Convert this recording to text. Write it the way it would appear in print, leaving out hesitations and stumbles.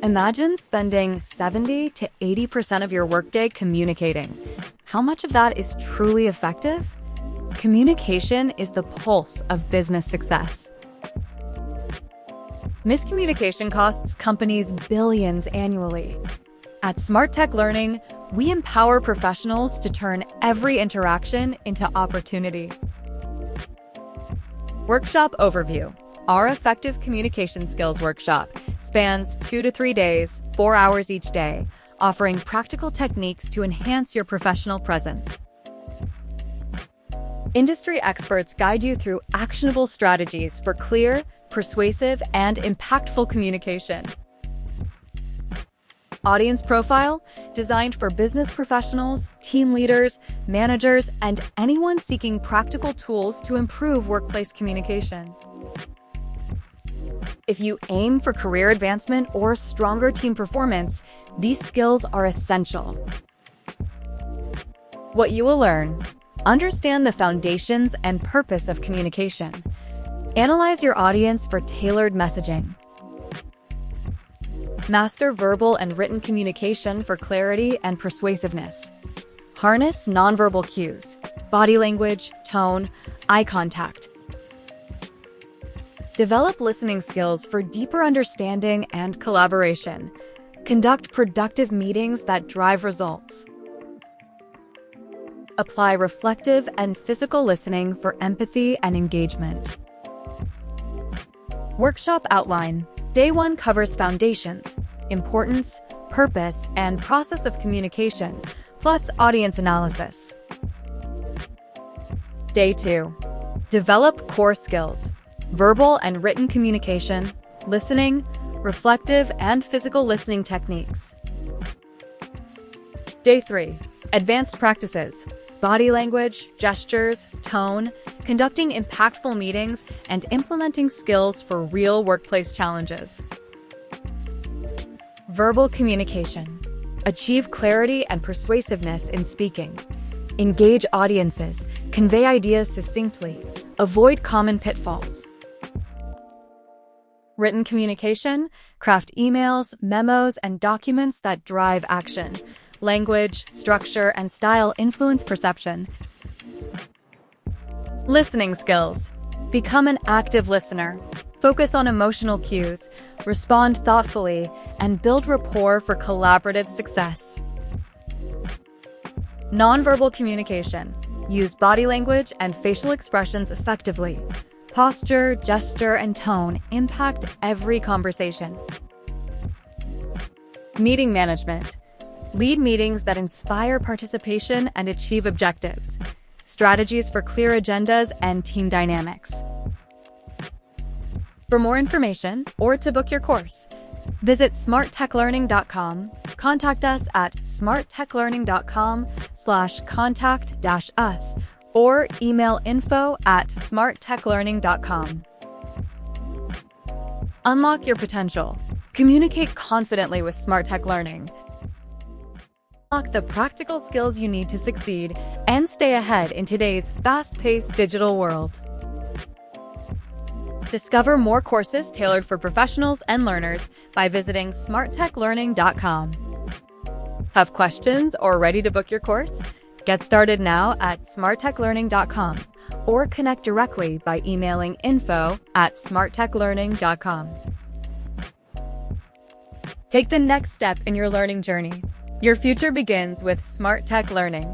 Imagine spending 70 to 80% of your workday communicating. How much of that is truly effective? Communication is the pulse of business success. Miscommunication costs companies billions annually. At Smart Tech Learning, we empower professionals to turn every interaction into opportunity. Workshop Overview. Our Effective Communication Skills workshop spans 2 to 3 days, 4 hours each day, offering practical techniques to enhance your professional presence. Industry experts guide you through actionable strategies for clear, persuasive, and impactful communication. Audience Profile, designed for business professionals, team leaders, managers, and anyone seeking practical tools to improve workplace communication. If you aim for career advancement or stronger team performance, these skills are essential. What you will learn: understand the foundations and purpose of communication. Analyze your audience for tailored messaging. Master verbal and written communication for clarity and persuasiveness. Harness nonverbal cues, body language, tone, eye contact. Develop listening skills for deeper understanding and collaboration. Conduct productive meetings that drive results. Apply reflective and physical listening for empathy and engagement. Workshop Outline. Day 1 covers foundations, importance, purpose, and process of communication, plus audience analysis. Day 2. Develop core skills: verbal and written communication, listening, reflective and physical listening techniques. Day 3. Advanced practices: body language, gestures, tone, conducting impactful meetings, and implementing skills for real workplace challenges. Verbal communication. Achieve clarity and persuasiveness in speaking. Engage audiences, convey ideas succinctly, avoid common pitfalls. Written communication. Craft emails, memos, and documents that drive action. Language, structure, and style influence perception. Listening skills. Become an active listener. Focus on emotional cues, respond thoughtfully, and build rapport for collaborative success. Nonverbal communication. Use body language and facial expressions effectively. Posture, gesture, and tone impact every conversation. Meeting management. Lead meetings that inspire participation and achieve objectives. Strategies for clear agendas and team dynamics. For more information or to book your course, visit smarttechlearning.com, contact us at smarttechlearning.com/contact-us, or email info@smarttechlearning.com. Unlock your potential. Communicate confidently with Smart Tech Learning. Unlock the practical skills you need to succeed and stay ahead in today's fast-paced digital world. Discover more courses tailored for professionals and learners by visiting smarttechlearning.com. Have questions or ready to book your course? Get started now at smarttechlearning.com or connect directly by emailing info@smarttechlearning.com. Take the next step in your learning journey. Your future begins with Smart Tech Learning.